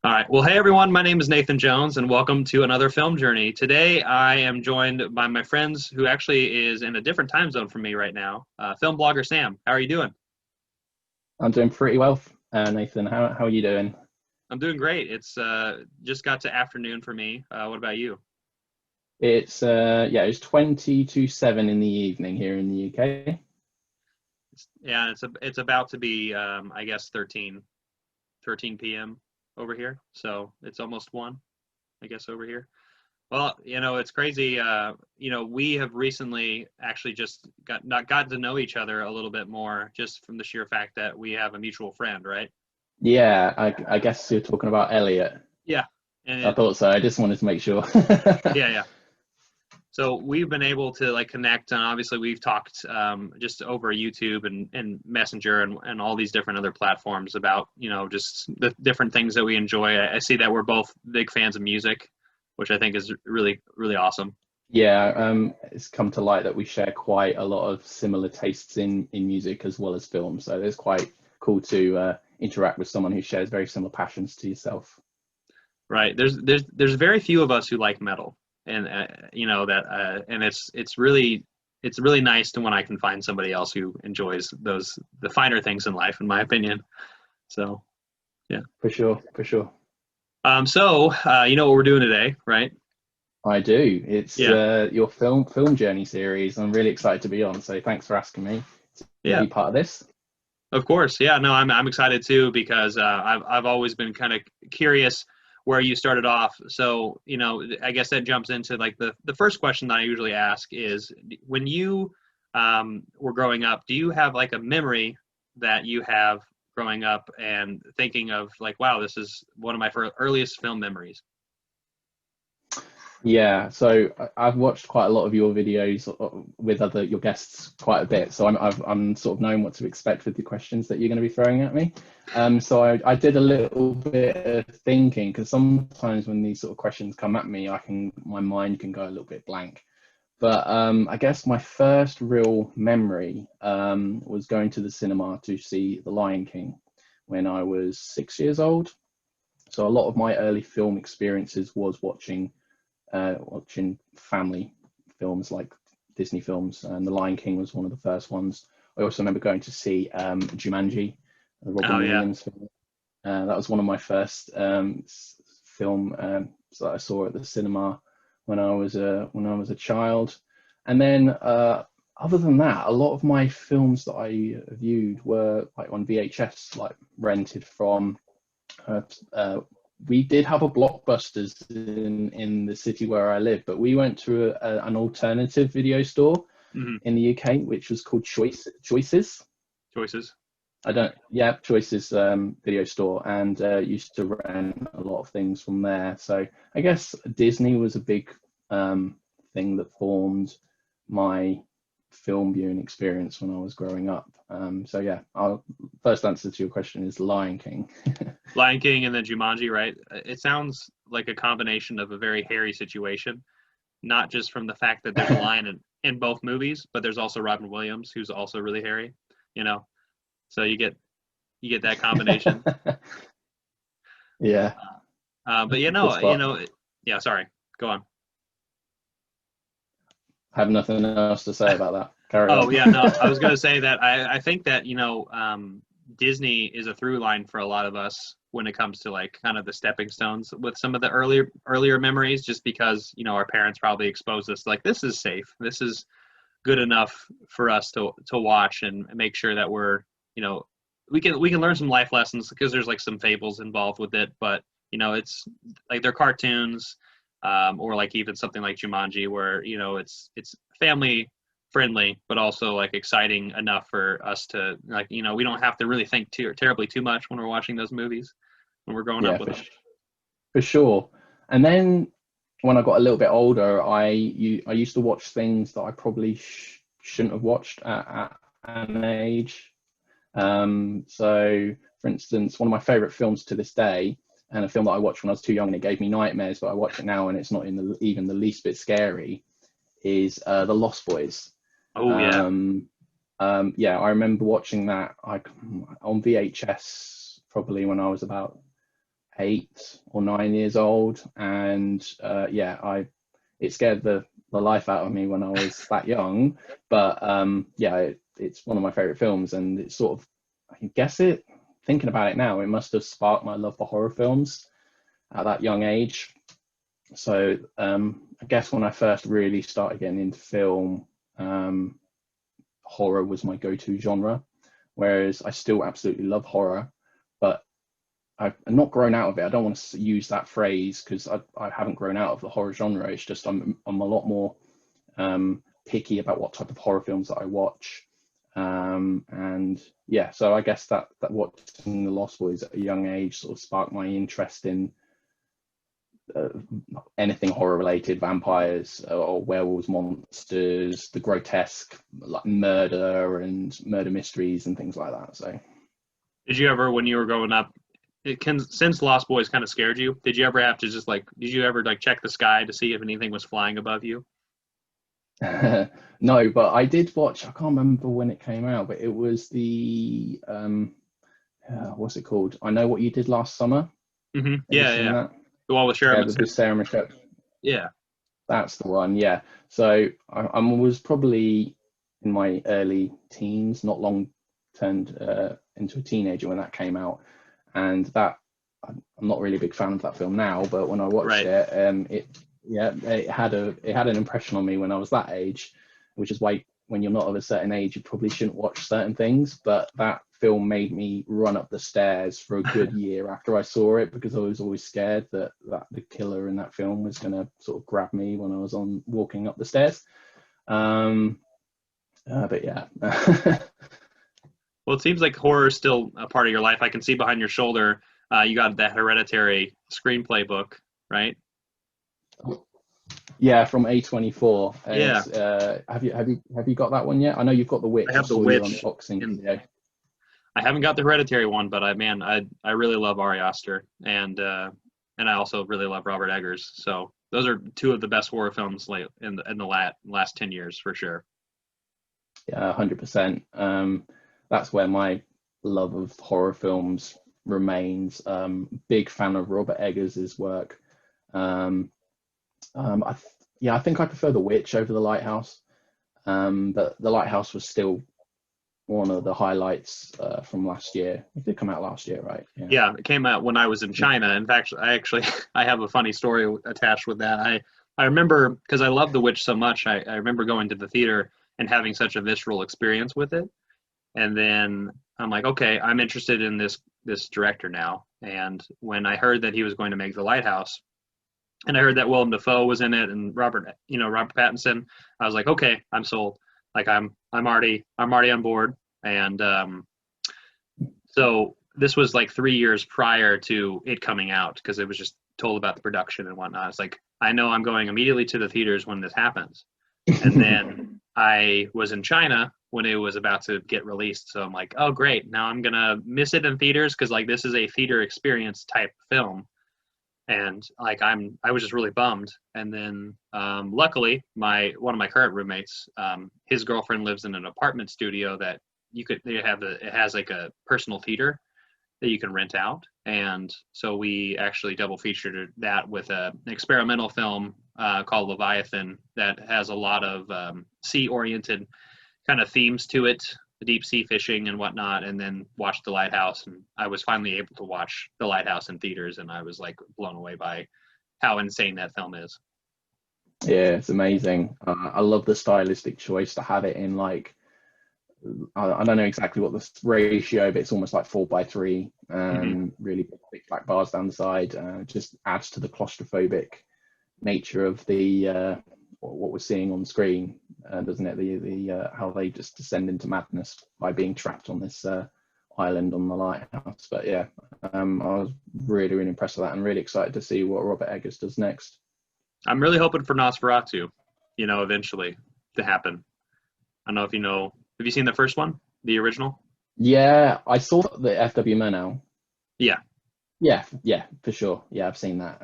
All right. Well, hey everyone, my name is Nathan Jones and welcome to another film journey. Today I am joined by my friends who actually is in a different time zone from me right now. Film blogger Sam, how are you doing? I'm doing pretty well, Nathan. How are you doing? I'm doing great. It's just got to afternoon for me. What about you? It's 20 to 7 in the evening here in the UK. Yeah, it's about to be I guess 13 p.m. over here. So it's almost 1, I guess, over here. Well, it's crazy. We have recently actually just gotten to know each other a little bit more just from the sheer fact that we have a mutual friend, right? Yeah, I guess you're talking about Elliot. Yeah. And I thought so. I just wanted to make sure. yeah. So we've been able to like connect, and obviously we've talked just over YouTube and Messenger and all these different other platforms about, just the different things that we enjoy. I see that we're both big fans of music, which I think is really, really awesome. Yeah, it's come to light that we share quite a lot of similar tastes in music as well as film. So it's quite cool to interact with someone who shares very similar passions to yourself. Right. There's very few of us who like metal, and and it's really nice to when I can find somebody else who enjoys the finer things in life, in my opinion. So yeah. For sure, for sure. So you know what we're doing today, right? I do. It's Yeah. your film journey series. I'm really excited to be on. So thanks for asking me to Yeah. be part of this. Of course. Yeah. No, I'm excited too because I've always been kind of curious where you started off. So I guess that jumps into like the first question that I usually ask is when you were growing up, do you have like a memory that you have growing up and thinking of like, wow, this is one of my earliest film memories? Yeah, so I've watched quite a lot of your videos with your guests quite a bit, so I'm sort of knowing what to expect with the questions that you're going to be throwing at me. So I did a little bit of thinking because sometimes when these sort of questions come at me, my mind can go a little bit blank. But I guess my first real memory was going to the cinema to see The Lion King when I was 6 years old. So a lot of my early film experiences was watching family films like Disney films, and The Lion King was one of the first ones. I also remember going to see Jumanji, the Oh Robin yeah. Williams film. That was one of my first film that I saw at the cinema when I was a child. And then other than that, a lot of my films that I viewed were like on VHS, like rented from uh, we did have a Blockbusters in the city where I live, but we went to an alternative video store Hmm. in the UK, which was called Choices. Choices. Yeah, Choices video store, and used to rent a lot of things from there. So I guess Disney was a big thing that formed my film viewing experience when I was growing up. So yeah, our first answer to your question is Lion King. Lion King and then Jumanji, right? It sounds like a combination of a very hairy situation, not just from the fact that there's a lion in both movies, but there's also Robin Williams, who's also really hairy, you know. So you get that combination. Yeah, But good spot. yeah. Sorry, go on. I have nothing else to say about that. Carry Oh on. yeah, no, I was gonna say that I think that Disney is a through line for a lot of us when it comes to like kind of the stepping stones with some of the earlier memories, just because our parents probably exposed us like this is safe, this is good enough for us to watch and make sure that we're we can learn some life lessons because there's like some fables involved with it, but it's like they're cartoons, or like even something like Jumanji where it's family friendly but also like exciting enough for us to like we don't have to really think terribly too much when we're watching those movies when we're growing up Yeah, with them. for sure. And then when I got a little bit older, I used to watch things that I probably shouldn't have watched at an age. So, for instance, one of my favorite films to this day, and a film that I watched when I was too young and it gave me nightmares, but I watch it now and it's not even the least bit scary, is The Lost Boys. Oh yeah. Yeah, I remember watching that on VHS probably when I was about 8 or 9 years old, and yeah, it scared the life out of me when I was that young. But yeah, it's one of my favorite films, and it's sort of, I can guess it, thinking about it now, it must have sparked my love for horror films at that young age. So I guess when I first really started getting into film, horror was my go-to genre, whereas I still absolutely love horror, but I've not grown out of it. I don't want to use that phrase because I haven't grown out of the horror genre. It's just I'm a lot more picky about what type of horror films that I watch. And yeah, so I guess that watching The Lost Boys at a young age sort of sparked my interest in anything horror related, vampires or werewolves, monsters, the grotesque, like murder and murder mysteries and things like that. So Did you ever, when you were growing up, since Lost Boys kind of scared you, did you ever have to just did you ever check the sky to see if anything was flying above you? no, but I did watch, I can't remember when it came out, but it was the what's it called? I Know What You Did Last Summer. Mm-hmm. Yeah. That? The one with Sarah with Sarah Michelle. Yeah. That's the one, yeah. So I was probably in my early teens, not long turned into a teenager when that came out. And that, I'm not really a big fan of that film now, but when I watched it had an impression on me when I was that age, which is why when you're not of a certain age, you probably shouldn't watch certain things. But that film made me run up the stairs for a good year after I saw it, because I was always scared that the killer in that film was going to sort of grab me when I was walking up the stairs. But yeah. Well, it seems like horror is still a part of your life. I can see behind your shoulder, you got that Hereditary screenplay book, right? Yeah, from A24. Yeah. Have you got that one yet? I know you've got The Witch. I have The Witch. Unboxing video. I haven't got the Hereditary one, but I really love Ari Aster, and I also really love Robert Eggers. So those are two of the best horror films in the last 10 years for sure. Yeah, 100%. That's where my love of horror films remains. Big fan of Robert Eggers' work. I think I prefer The Witch over The Lighthouse, but The Lighthouse was still one of the highlights from last year. It did come out last year, right? Yeah, it came out when I was in China. In fact, I have a funny story attached with that. I remember, because I love The Witch so much, I remember going to the theater and having such a visceral experience with it. And then I'm like, okay, I'm interested in this director now. And when I heard that he was going to make The Lighthouse, and I heard that Willem Dafoe was in it and Robert Pattinson, I was like, okay, I'm sold. Like I'm already on board. And so this was like 3 years prior to it coming out, because it was just told about the production and whatnot. It's like, I know I'm going immediately to the theaters when this happens. And then I was in China when it was about to get released. So I'm like, oh, great. Now I'm going to miss it in theaters, because this is a theater experience type film. And I was just really bummed. And then luckily, one of my current roommates, his girlfriend lives in an apartment studio that it has like a personal theater that you can rent out. And so we actually double featured that with an experimental film called Leviathan that has a lot of sea-oriented kind of themes to it, deep sea fishing and whatnot, and then watched The Lighthouse. And I was finally able to watch The Lighthouse in theaters, and I was blown away by how insane that film is. Yeah, it's amazing. I love the stylistic choice to have it in I don't know exactly what the ratio, but it's almost like 4:3, really big black bars down the side. Just adds to the claustrophobic nature of the what we're seeing on screen, doesn't it? The how they just descend into madness by being trapped on this island on the lighthouse. But yeah, I was really, really impressed with that, and really excited to see what Robert Eggers does next. I'm really hoping for Nosferatu, eventually to happen. I don't know if you know. Have you seen the first one, the original? Yeah, I saw the F.W. Murnau. Yeah, for sure. Yeah, I've seen that.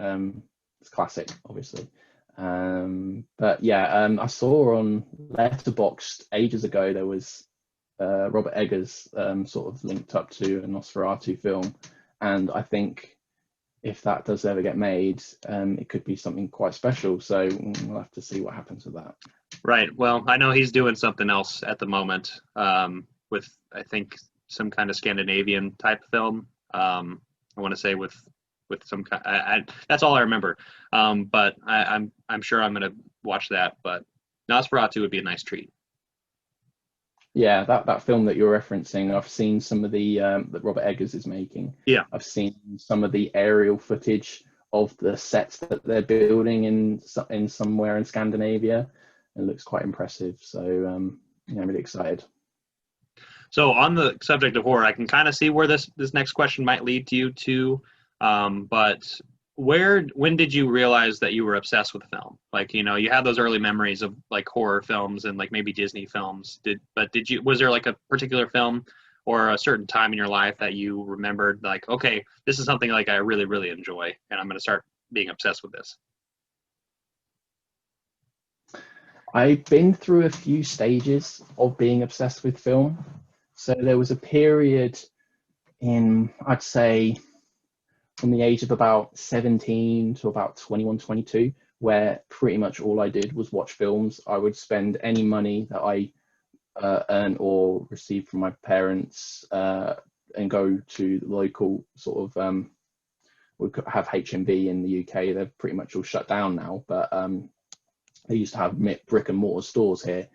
It's classic, obviously. But yeah, I saw on Letterboxd ages ago there was Robert Eggers sort of linked up to a Nosferatu film, and I think if that does ever get made, it could be something quite special. So we'll have to see what happens with that. Right. Well, I know he's doing something else at the moment, with, I think, some kind of Scandinavian type film. I want to say with some kind. That's all I remember. But I'm sure I'm going to watch that. But Nosferatu would be a nice treat. Yeah, that film that you're referencing, I've seen some of the that Robert Eggers is making. Yeah. I've seen some of the aerial footage of the sets that they're building in somewhere in Scandinavia. It looks quite impressive. So yeah, I'm really excited. So on the subject of horror, I can kind of see where this next question might lead you to. But when did you realize that you were obsessed with film? Like, you had those early memories of like horror films and like maybe Disney films. Was there like a particular film or a certain time in your life that you remembered like, okay, this is something like I really, really enjoy and I'm going to start being obsessed with this? I've been through a few stages of being obsessed with film. So there was a period I'd say, from the age of about 17 to about 21, 22, where pretty much all I did was watch films. I would spend any money that I earned or received from my parents and go to the local sort of, we could have HMV in the UK. They're pretty much all shut down now, but they used to have brick and mortar stores here.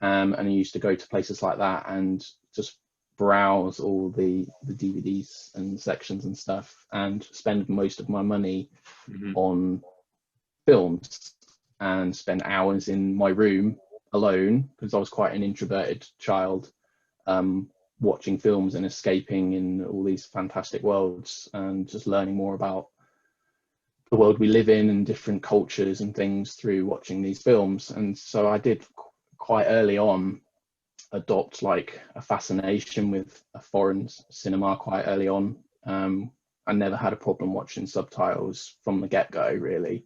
And I used to go to places like that and just browse all the DVDs and sections and stuff and spend most of my money on films and spend hours in my room alone because I was quite an introverted child, watching films and escaping in all these fantastic worlds and just learning more about the world we live in and different cultures and things through watching these films. And so I did quite early on adopt like a fascination with a foreign cinema quite early on. I never had a problem watching subtitles from the get-go, really.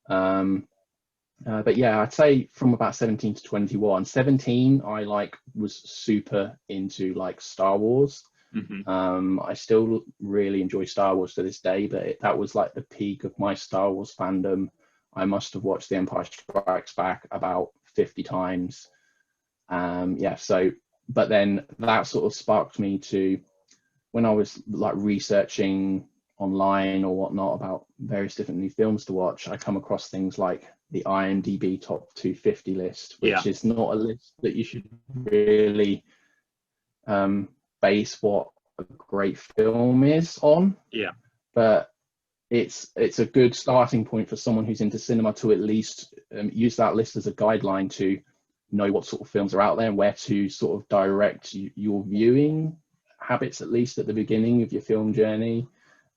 But yeah, I'd say from about 17 to 21. 17, I was super into like Star Wars. I still really enjoy Star Wars to this day, but that was like the peak of my Star Wars fandom. I must have watched The Empire Strikes Back about 50 times. But then that sort of sparked me to, when I was like researching online or whatnot about various different new films to watch, I come across things like the IMDb top 250 list, which is not a list that you should really base what a great film is on. Yeah. But it's a good starting point for someone who's into cinema to at least use that list as a guideline to know what sort of films are out there and where to sort of direct your viewing habits, at least at the beginning of your film journey.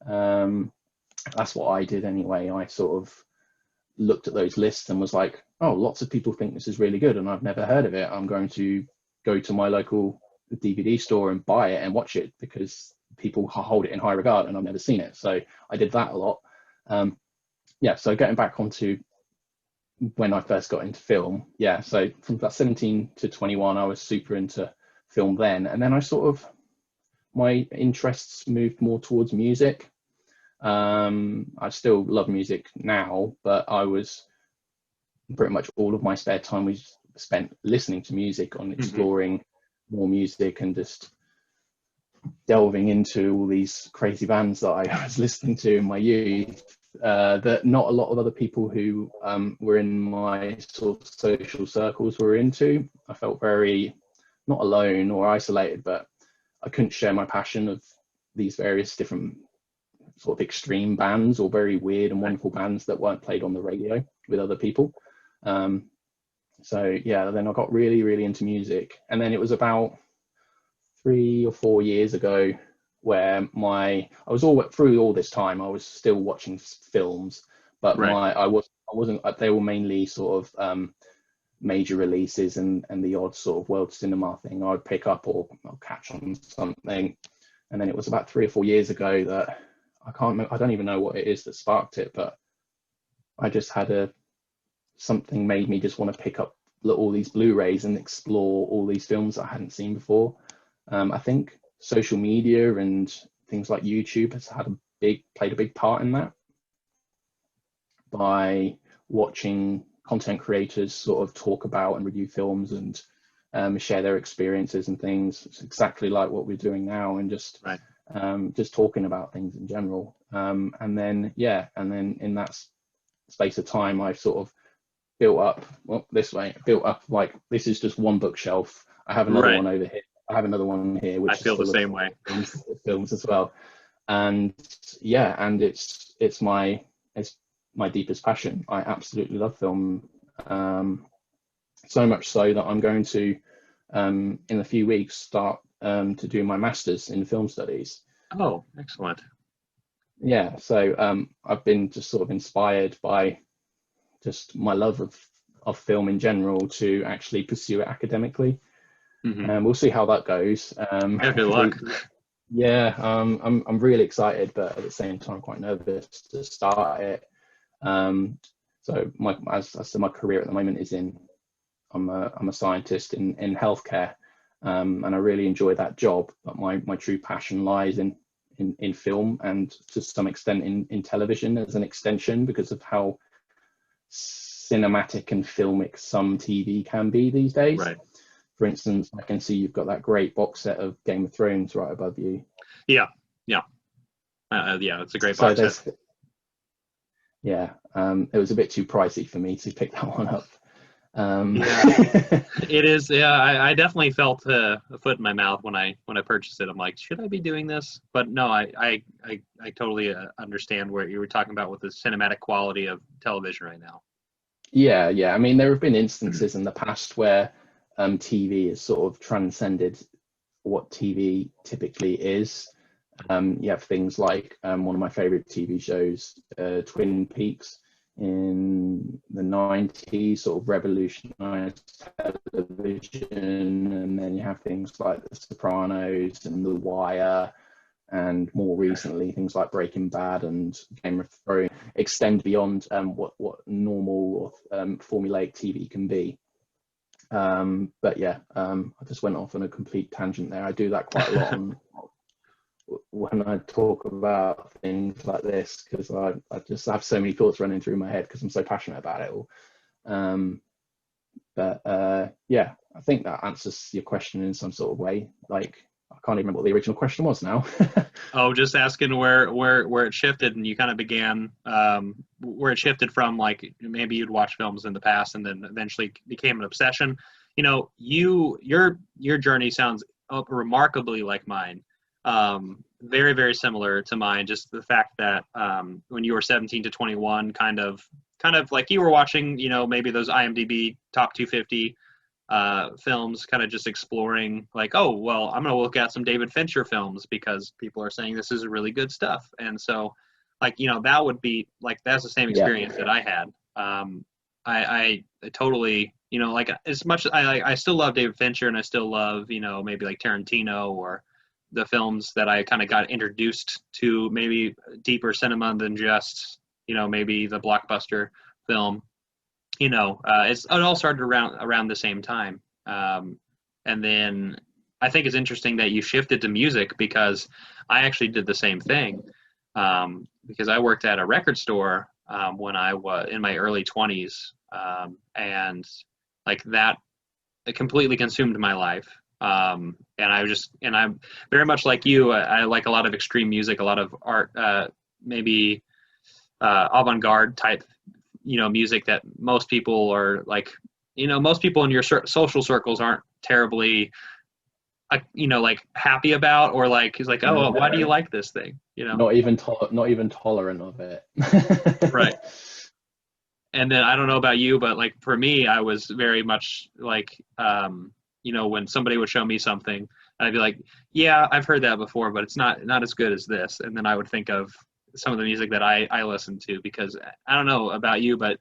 That's what I did anyway. I sort of looked at those lists and was like, oh, lots of people think this is really good and I've never heard of it. I'm going to go to my local DVD store and buy it and watch it because people hold it in high regard and I've never seen it. So I did that a lot. So getting back onto when I first got into film, so from about 17 to 21, I was super into film then. And then my interests moved more towards music. I still love music now, but I was pretty much all of my spare time was spent listening to music, on exploring more music and just delving into all these crazy bands that I was listening to in my youth. That not a lot of other people who were in my sort of social circles were into. I felt very not alone or isolated, but I couldn't share my passion of these various different sort of extreme bands or very weird and wonderful bands that weren't played on the radio with other people. Then I got really, really into music. And then it was about 3 or 4 years ago where through all this time I was still watching films, but I wasn't. They were mainly sort of major releases and the odd sort of world cinema thing I'd pick up or I'll catch on something. And then it was about 3 or 4 years ago that I don't even know what it is that sparked it, but I just had something made me just want to pick up all these Blu-rays and explore all these films I hadn't seen before. I think social media and things like YouTube has had a played a big part in that by watching content creators sort of talk about and review films and share their experiences and things. It's exactly like what we're doing now, and just Right. just talking about things in general. And then in that space of time, I've sort of built up like, this is just one bookshelf. I have another Right. one over here. I have another one here, which I feel the is same way. films as well. And and it's my deepest passion. I absolutely love film, so much so that I'm going to in a few weeks start to do my master's in film studies. Oh, excellent. Yeah, so I've been just sort of inspired by just my love of film in general to actually pursue it academically. And we'll see how that goes. Yeah, good luck. I'm really excited, but at the same time quite nervous to start it. So as I said, my career at the moment is I'm a scientist in healthcare, and I really enjoy that job. But my true passion lies in film, and to some extent in television as an extension, because of how cinematic and filmic some TV can be these days. Right. For instance, I can see you've got that great box set of Game of Thrones right above you. Yeah, it's a great box set. Yeah, it was a bit too pricey for me to pick that one up. It is. Yeah, I definitely felt a foot in my mouth when I purchased it. I'm like, should I be doing this? But no, I totally understand what you were talking about with the cinematic quality of television right now. Yeah. I mean, there have been instances in the past where TV has sort of transcended what TV typically is. You have things like one of my favorite TV shows, Twin Peaks, in the 90s, sort of revolutionized television. And then you have things like The Sopranos and The Wire, and more recently things like Breaking Bad and Game of Thrones extend beyond what normal or formulaic TV can be. But yeah, I just went off on a complete tangent there. I do that quite a lot when I talk about things like this, because I just have so many thoughts running through my head because I'm so passionate about it all. Yeah, I think that answers your question in some sort of way. Like, I can't even remember what the original question was now. Oh, just asking where it shifted, and you kind of began where it shifted from, like, maybe you'd watch films in the past and then eventually became an obsession. You know, your journey sounds remarkably like mine. Very, very similar to mine. Just the fact that when you were 17 to 21, kind of like you were watching, you know, maybe those IMDb top 250 films, kind of just exploring, like, oh, well, I'm going to look at some David Fincher films because people are saying this is really good stuff. And so, like, you know, that would be like, that's the same experience that I had. I totally, you know, like, as much as I still love David Fincher, and I still love, you know, maybe like Tarantino or the films that I kind of got introduced to, maybe deeper cinema than just, you know, maybe the blockbuster film. You know, it all started around the same time. And then I think it's interesting that you shifted to music, because I actually did the same thing. Because I worked at a record store when I was in my early 20s, and like that, it completely consumed my life. And I'm very much like you. I like a lot of extreme music, a lot of art, maybe avant-garde type, you know, music that most people are like, you know, most people in your social circles aren't terribly, you know, like happy about, or like, he's like, oh, why do you like this thing? You know, not even tolerant of it. Right. And then I don't know about you, but like for me, I was very much like, you know, when somebody would show me something, I'd be like, yeah, I've heard that before, but it's not as good as this. And then I would think of some of the music that I listen to, because I don't know about you, but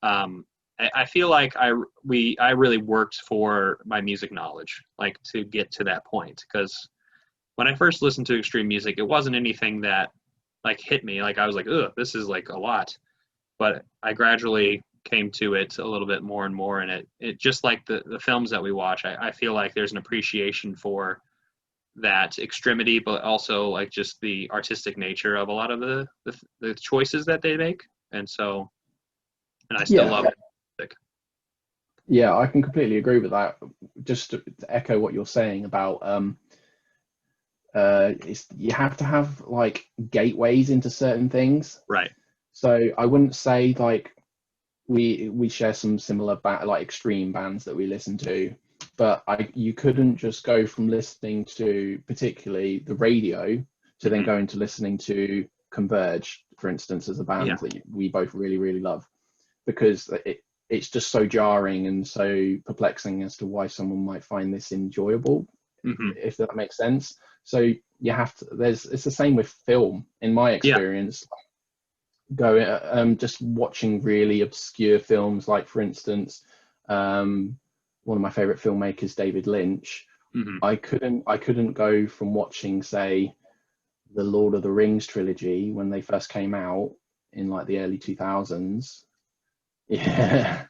I feel like I really worked for my music knowledge, like, to get to that point. Because when I first listened to extreme music, it wasn't anything that like hit me. Like, I was like, ugh, this is like a lot. But I gradually came to it a little bit more and more, and it just like the films that we watch, I feel like there's an appreciation for that extremity, but also like just the artistic nature of a lot of the choices that they make. And so, and I still love music. Yeah, I can completely agree with that. Just to echo what you're saying about you have to have like gateways into certain things. Right. So I wouldn't say like we share some similar like extreme bands that we listen to, but you couldn't just go from listening to particularly the radio to then go into listening to Converge, for instance, as a band that we both really, really love, because it's just so jarring and so perplexing as to why someone might find this enjoyable, if that makes sense. So you have to, it's the same with film, in my experience. Just watching really obscure films, like for instance, one of my favorite filmmakers, David Lynch. I couldn't go from watching, say, the Lord of the Rings trilogy when they first came out in like the early 2000s. Yeah,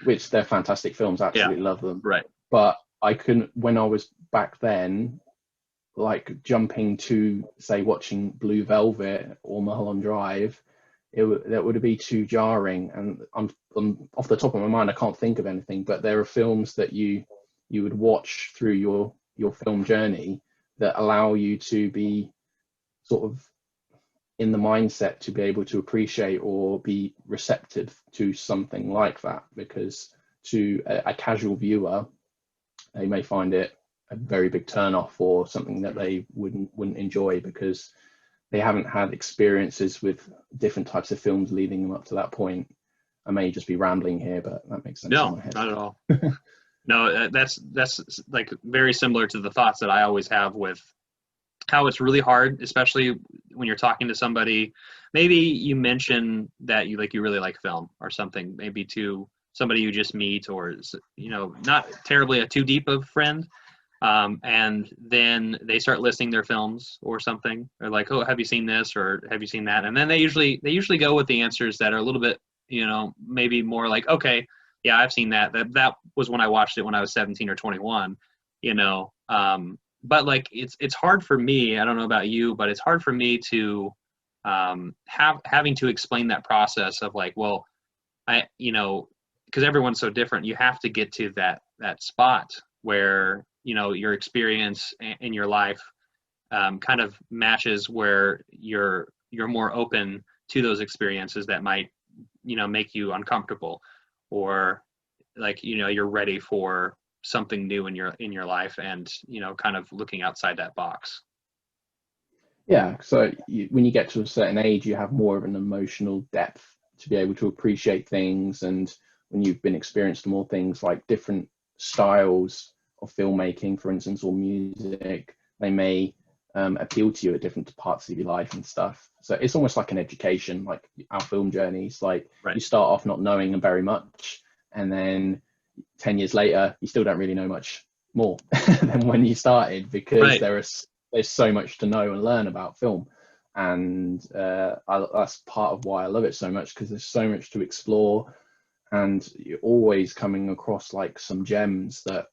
which they're fantastic films. Absolutely love them. Right. But I couldn't, when I was back then, like jumping to, say, watching Blue Velvet or Mulholland Drive, that would be too jarring. And I'm off the top of my mind, I can't think of anything, but there are films that you would watch through your film journey that allow you to be sort of in the mindset to be able to appreciate or be receptive to something like that, because to a casual viewer, they may find it a very big turn off or something that they wouldn't enjoy because they haven't had experiences with different types of films leading them up to that point. I may just be rambling here, but that makes sense. No, in my head. not at all. No, that's like very similar to the thoughts that I always have with how it's really hard, especially when you're talking to somebody. Maybe you mention that you really like film or something, maybe to somebody you just meet, or not terribly a too deep of friend, and then they start listing their films or something. They're like, oh, have you seen this or have you seen that? And then they usually go with the answers that are a little bit, maybe more like, okay, yeah, I've seen that. That was when I watched it when I was 17 or 21, but like it's hard for me. I don't know about you, but it's hard for me to having to explain that process of like, well, because everyone's so different. You have to get to that spot where your experience in your life kind of matches where you're more open to those experiences that might make you uncomfortable, or like you're ready for something new in your life, and kind of looking outside that box. Yeah, so when you get to a certain age, you have more of an emotional depth to be able to appreciate things, and when you've been experienced more things like different styles of filmmaking, for instance, or music, they may appeal to you at different parts of your life and stuff. So it's almost like an education, like our film journeys. Like you start off not knowing very much, and then 10 years later, you still don't really know much more than when you started, because there's so much to know and learn about film. And that's part of why I love it so much, because there's so much to explore, and you're always coming across like some gems that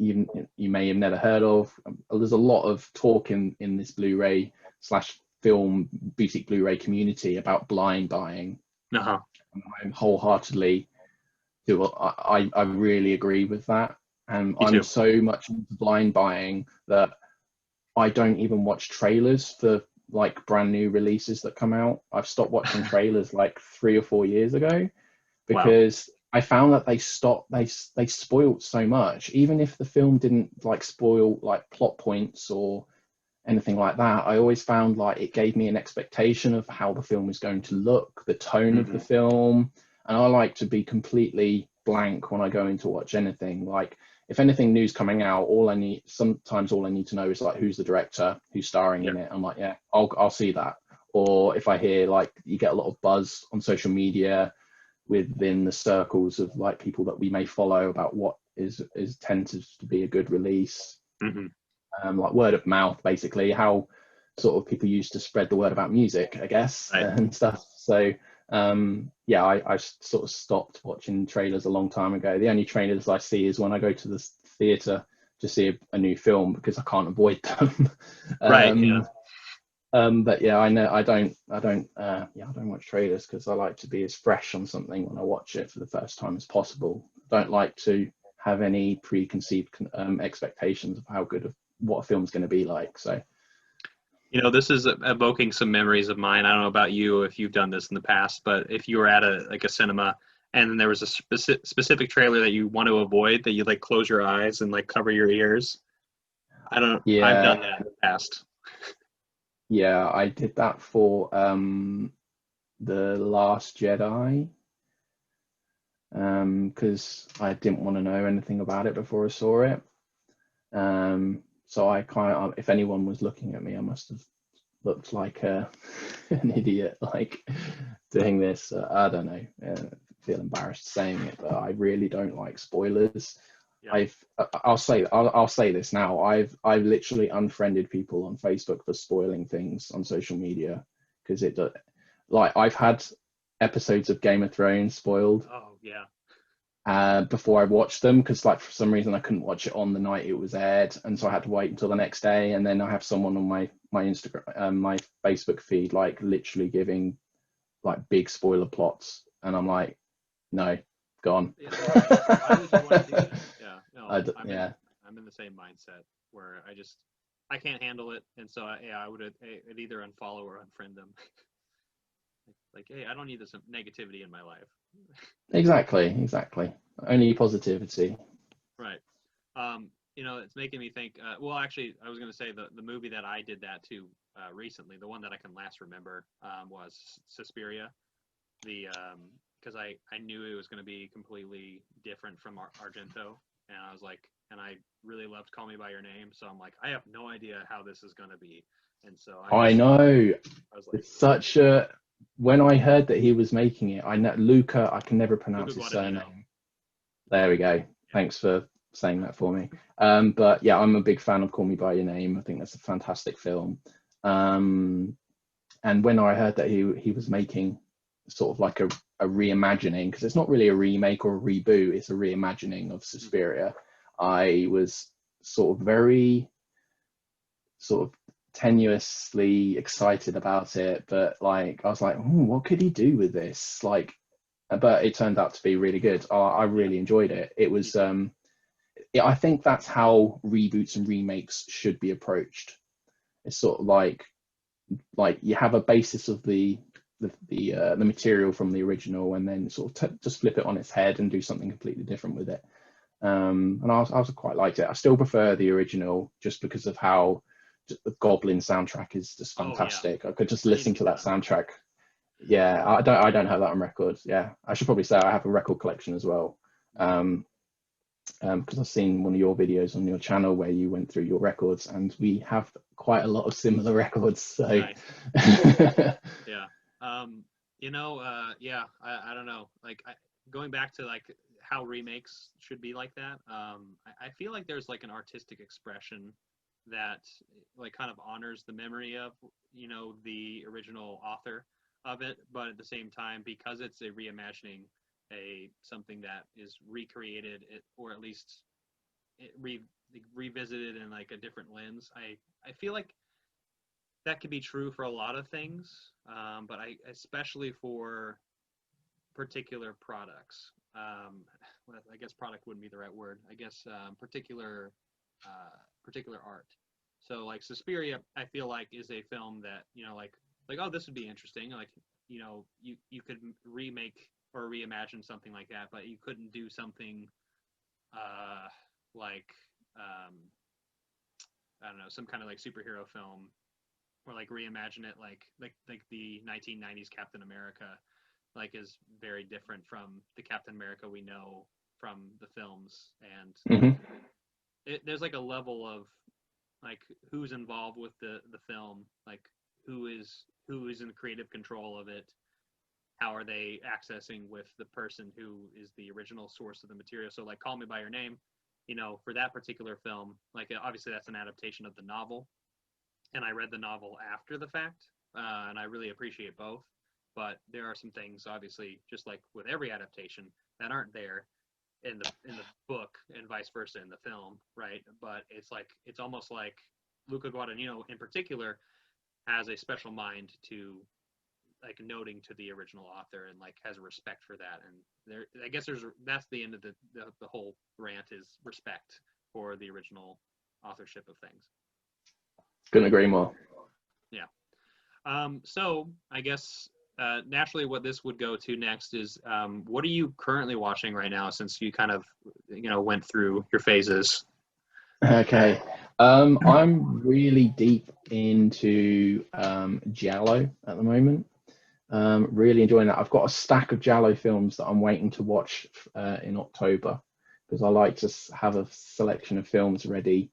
you may have never heard of. There's a lot of talk in this Blu-ray / film boutique Blu-ray community about blind buying. I wholeheartedly do. I really agree with that, and I'm so much into blind buying that I don't even watch trailers for like brand new releases that come out. I've stopped watching trailers like 3 or 4 years ago, because I found that they spoiled so much. Even if the film didn't like spoil like plot points or anything like that, I always found like it gave me an expectation of how the film was going to look, the tone of the film. And I like to be completely blank when I go in to watch anything. Like if anything new's coming out, sometimes all I need to know is like who's the director, who's starring in it. I'm like, yeah, I'll see that. Or if I hear like you get a lot of buzz on social media within the circles of like people that we may follow about what is tended to be a good release, like word of mouth, basically how sort of people used to spread the word about music, I guess, and stuff. So I sort of stopped watching trailers a long time ago. The only trailers I see is when I go to the theatre to see a new film because I can't avoid them. Right. Yeah. But yeah, I don't watch trailers because I like to be as fresh on something when I watch it for the first time as possible. Don't like to have any preconceived expectations of how good of what a film's going to be like. So, This is evoking some memories of mine. I don't know about you if you've done this in the past, but if you were at a cinema and then there was a specific trailer that you want to avoid, that you like close your eyes and like cover your ears. I've yeah, done that in the past. yeah, I did that for The Last Jedi because I didn't want to know anything about it before I saw it. So I kind of, if anyone was looking at me, I must have looked like an idiot, like doing this. I don't know. Feel embarrassed saying it, but I really don't like spoilers. Yeah. I'll say this now. I've literally unfriended people on Facebook for spoiling things on social media because like I've had episodes of Game of Thrones spoiled Oh yeah. before I watched them because like for some reason I couldn't watch it on the night it was aired, and so I had to wait until the next day. And then I have someone on my Instagram, my Facebook feed, like literally giving like big spoiler plots, and I'm like, no, gone. Yeah. Why would you want to do that? Yeah. No, I'm in the same mindset where I can't handle it, and so I would I'd either unfollow or unfriend them. Like, hey, I don't need this negativity in my life. Exactly. Only positivity. Right. It's making me think. Well, actually, I was going to say the movie that I did that to recently, the one that I can last remember, was Suspiria. Because I knew it was going to be completely different from Argento, and I was like, and I really loved Call Me by Your Name, so I'm like, I have no idea how this is going to be, and so I know. I was like, It's such a. When I heard that he was making it, I know Luca. I can never pronounce Luca his Guadagnino. surname. There we go. Thanks for saying that for me. But yeah, I'm a big fan of Call Me by Your Name. I think that's a fantastic film. And when I heard that he was making sort of like a reimagining, because it's not really a remake or a reboot, it's a reimagining of Suspiria, I was sort of very sort of tenuously excited about it, but like I was like, what could he do with this? Like, but it turned out to be really good. I really enjoyed it. It was I think that's how reboots and remakes should be approached. It's sort of like you have a basis of the material from the original, and then sort of just flip it on its head and do something completely different with it. And I was quite liked it. I still prefer the original just because of how the Goblin soundtrack is just fantastic. I could just listen to that soundtrack. Yeah, I don't have that on record. Yeah, I should probably say I have a record collection as well. Because I've seen one of your videos on your channel where you went through your records, and we have quite a lot of similar records. So nice. Yeah. I don't know. Like going back to like how remakes should be like that. I feel like there's like an artistic expression that like kind of honors the memory of the original author of it, but at the same time, because it's a reimagining, something that is recreated, or at least revisited in like a different lens. I feel like that could be true for a lot of things, but especially for particular products. Well, I guess product wouldn't be the right word. I guess particular art. So like Suspiria, I feel like is a film that like oh, this would be interesting. Like you could remake or reimagine something like that, but you couldn't do something like I don't know, some kind of like superhero film, or like reimagine it like the 1990s Captain America, like is very different from the Captain America we know from the films, and there's like a level of like who's involved with the film, like who is in creative control of it, how are they accessing with the person who is the original source of the material. So like Call Me by Your Name, for that particular film, like obviously that's an adaptation of the novel, and I read the novel after the fact, and I really appreciate both. But there are some things, obviously, just like with every adaptation, that aren't there. in the book and vice versa in the film, right? But it's almost like Luca Guadagnino in particular has a special mind to like noting to the original author and like has a respect for that. And there, I guess that's the end of the whole rant is respect for the original authorship of things. Couldn't agree more. Yeah. So I guess naturally what this would go to next is what are you currently watching right now, since you kind of went through your phases? Okay. I'm really deep into Giallo at the moment. Really enjoying that. I've got a stack of Giallo films that I'm waiting to watch in October, because I like to have a selection of films ready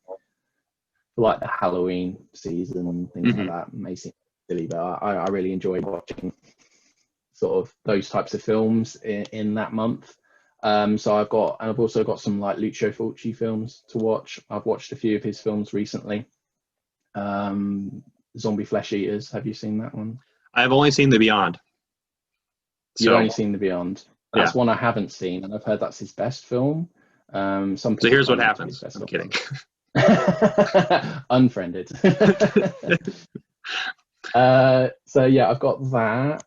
for like the Halloween season and things like that. It may seem silly, but I really enjoy watching sort of those types of films in that month. So I've also got some like Lucio Fulci films to watch. I've watched a few of his films recently. Zombie Flesh Eaters. Have you seen that one? I've only seen The Beyond. You've only seen The Beyond. That's one I haven't seen, and I've heard that's his best film. So here's what happens. I'm kidding. Unfriended. So yeah, I've got that.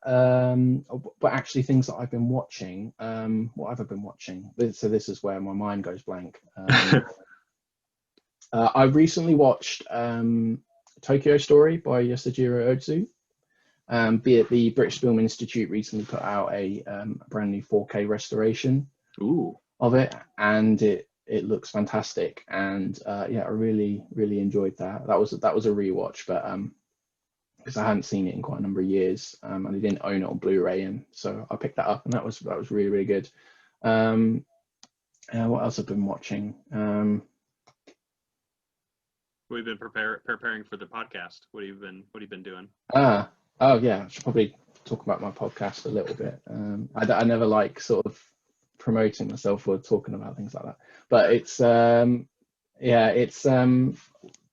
But actually, things that I've been watching. What have I been watching? So this is where my mind goes blank. I recently watched Tokyo Story by Yasujiro Ozu. The British Film Institute recently put out a brand new 4K restoration of it, and it looks fantastic. And yeah, I really enjoyed that. That was a rewatch, but because I hadn't seen it in quite a number of years, and I didn't own it on Blu-ray, and so I picked that up, and that was really good. What else I've been watching? We've been preparing for the podcast. What have you been doing? Oh yeah, I should probably talk about my podcast a little bit. I never like sort of promoting myself or talking about things like that, but it's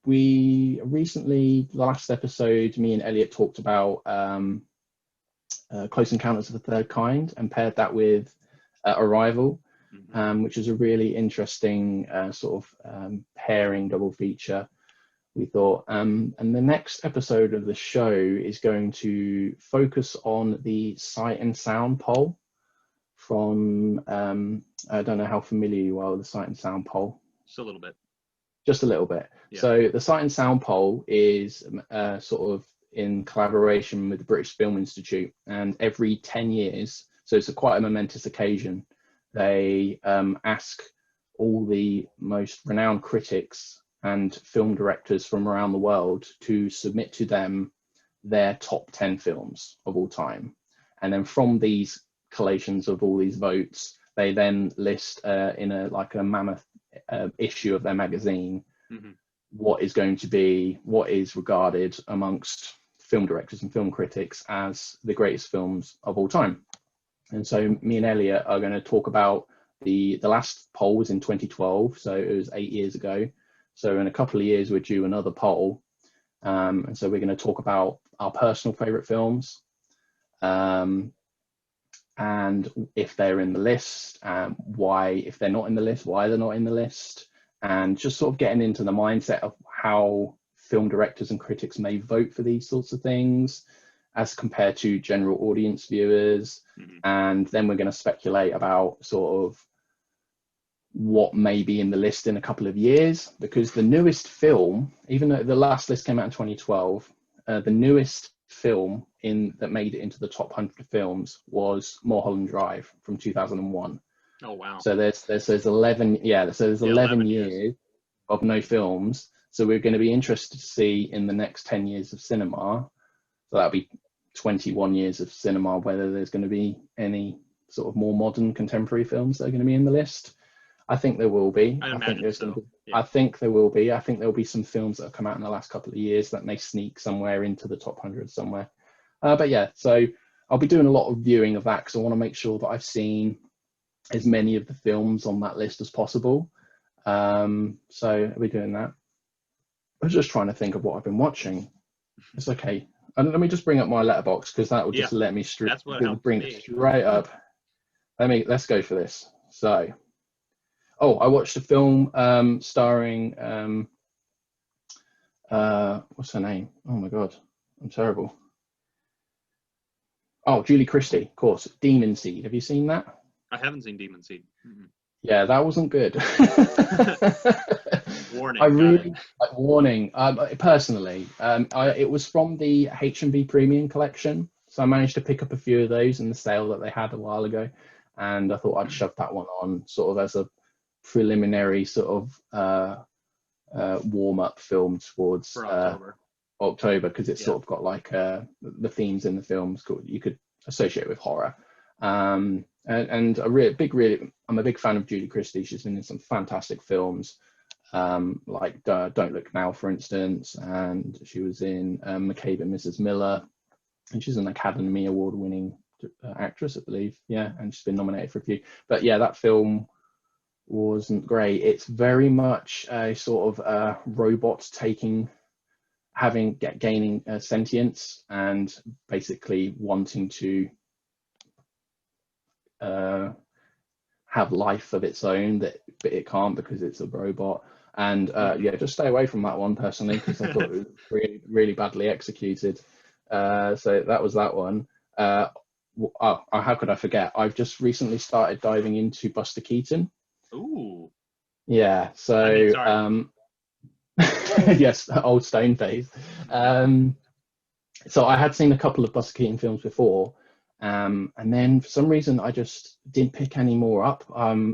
we recently, the last episode, me and Elliot talked about Close Encounters of the Third Kind and paired that with Arrival, which is a really interesting sort of pairing double feature, we thought. And the next episode of the show is going to focus on the Sight and Sound poll from, I don't know how familiar you are with the Sight and Sound poll. Just a little bit. Just a little bit. Yeah. So the Sight and Sound poll is sort of in collaboration with the British Film Institute, and every 10 years, so it's quite a momentous occasion, they ask all the most renowned critics and film directors from around the world to submit to them their top 10 films of all time. And then from these collations of all these votes, they then list in a mammoth issue of their magazine what is regarded amongst film directors and film critics as the greatest films of all time. And so me and Elliot are going to talk about the last poll was in 2012, so it was 8 years ago. So in a couple of years, we're due another poll. And so we're going to talk about our personal favorite films, and if they're in the list, why, if they're not in the list, why they're not in the list, and just sort of getting into the mindset of how film directors and critics may vote for these sorts of things as compared to general audience viewers. And then we're going to speculate about sort of what may be in the list in a couple of years, because the newest film, even though the last list came out in 2012, the newest film that made it into the top 100 films was Mulholland Drive from 2001. Oh wow! So there's 11 years of no films. So we're going to be interested to see in the next 10 years of cinema. So that'll be 21 years of cinema, whether there's going to be any sort of more modern contemporary films that are going to be in the list. I think there will be. I think there will be. I think there'll be some films that have come out in the last couple of years that may sneak somewhere into the top 100 somewhere. But yeah, so I'll be doing a lot of viewing of that because I want to make sure that I've seen as many of the films on that list as possible. So I'll be doing that. I was just trying to think of what I've been watching. It's okay. And let me just bring up my letterbox because that will just let me bring it straight up. Let's go for this. So Oh, I watched a film starring what's her name? Oh my God, I'm terrible. Oh, Julie Christie, of course. Demon Seed. Have you seen that? I haven't seen Demon Seed. Mm-mm. Yeah, that wasn't good. I Warning, got it. really like Warning. Personally, it was from the H&B Premium collection, so I managed to pick up a few of those in the sale that they had a while ago, and I thought I'd shove that one on sort of as a preliminary sort of warm up film towards For October. October, because it's Yeah. sort of got like the themes in the films you could associate with horror. And I'm a big fan of Julie Christie. She's been in some fantastic films, like Don't Look Now, for instance, and she was in McCabe and Mrs. Miller, and she's an Academy Award winning actress, I believe. Yeah, and she's been nominated for a few. But yeah, that film wasn't great. It's very much a sort of robot gaining sentience and basically wanting to have life of its own, but it can't because it's a robot. And yeah, just stay away from that one personally, because I thought it was really, really badly executed. So that was that one. How could I forget? I've just recently started diving into Buster Keaton. Ooh. Yeah, so I mean, sorry. yes, old stone face. So I had seen a couple of Buster Keaton films before, and then for some reason I just didn't pick any more up.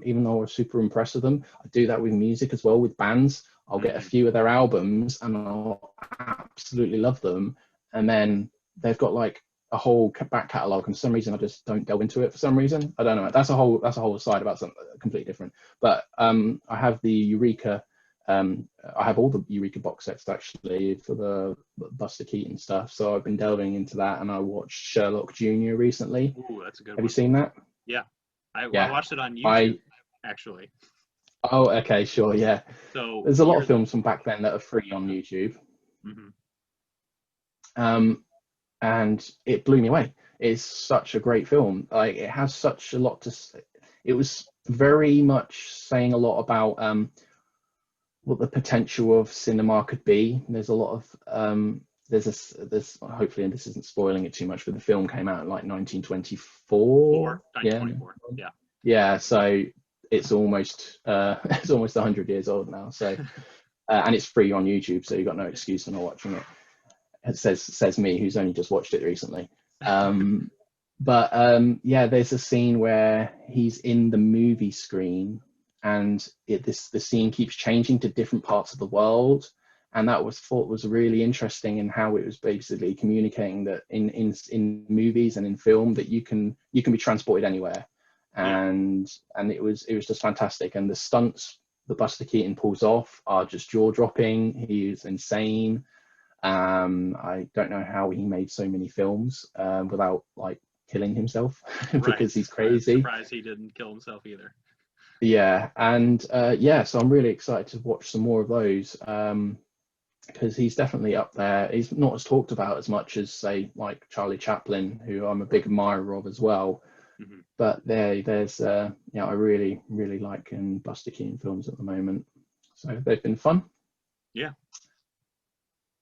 Even though I was super impressed with them. I do that with music as well, with bands. I'll get a few of their albums and I'll absolutely love them, and then they've got like a whole back catalogue, and for some reason I just don't delve into it. For some reason, I don't know. That's a whole side about something completely different. But I have the Eureka. I have all the Eureka box sets actually for the Buster Keaton stuff, so I've been delving into that, and I watched Sherlock Junior recently. Ooh, that's a good Have one. you seen that? Yeah. I Yeah, watched it on YouTube, actually. Oh, okay, sure, yeah. So There's a lot of films from back then that are free on YouTube, Mhm. and it blew me away. It's such a great film. Like, it has such a lot to. It was very much saying a lot about what the potential of cinema could be. There's a lot of there's hopefully, and this isn't spoiling it too much, but the film came out in like 1924. 1924. Yeah. Yeah, so it's almost it's almost 100 years old now. So and it's free on YouTube, so you've got no excuse for not watching it. It says me, who's only just watched it recently. But yeah, there's a scene where he's in the movie screen, and the scene keeps changing to different parts of the world, and that was thought was really interesting in how it was basically communicating that in movies and in film that you can be transported anywhere, and it was just fantastic, and the stunts that Buster Keaton pulls off are just jaw-dropping. He is insane. I don't know how he made so many films without like killing himself because he's crazy. I'm surprised he didn't kill himself either. Yeah, and yeah, so I'm really excited to watch some more of those because he's definitely up there. He's not as talked about as much as, say, like Charlie Chaplin, who I'm a big admirer of as well. Mm-hmm. But there's yeah, I really like in Buster Keaton films at the moment. So they've been fun. Yeah.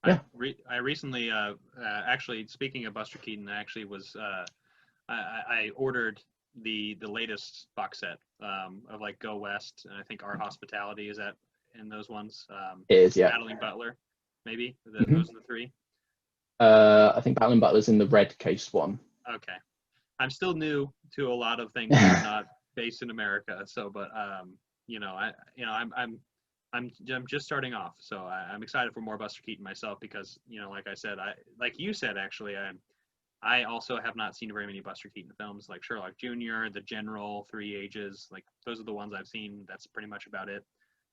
Yeah. I recently, actually, speaking of Buster Keaton, I actually was, I ordered the latest box set of like Go West, and I think Our Hospitality is in those ones. It is, yeah. Battling Butler, maybe. Mm-hmm. Those are the three. I think Battling Butler's in the red case one. Okay. I'm still new to a lot of things that are not based in America, so but I'm just starting off, so I'm excited for more Buster Keaton myself because, like I said, like you said, actually, I also have not seen very many Buster Keaton films, like Sherlock Jr., The General, Three Ages. Like, those are the ones I've seen. That's pretty much about it.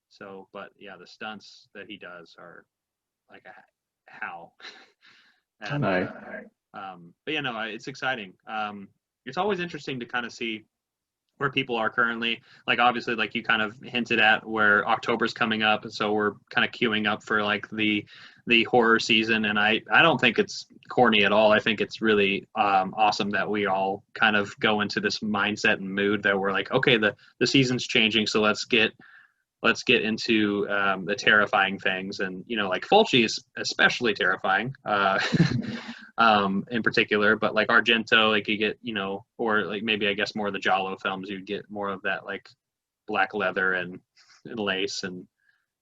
So, but yeah, the stunts that he does are like how. And, I know. But yeah, no, it's exciting. It's always interesting to kind of see where people are currently. Like obviously, like you kind of hinted at, where October's coming up, and so we're kind of queuing up for like the horror season. And I don't think it's corny at all. I think it's really awesome that we all kind of go into this mindset and mood that we're like, okay, the season's changing, so let's get into the terrifying things. And like Fulci is especially terrifying in particular, but like Argento, like you get, or like maybe I guess more of the Giallo films, you get more of that like black leather and lace and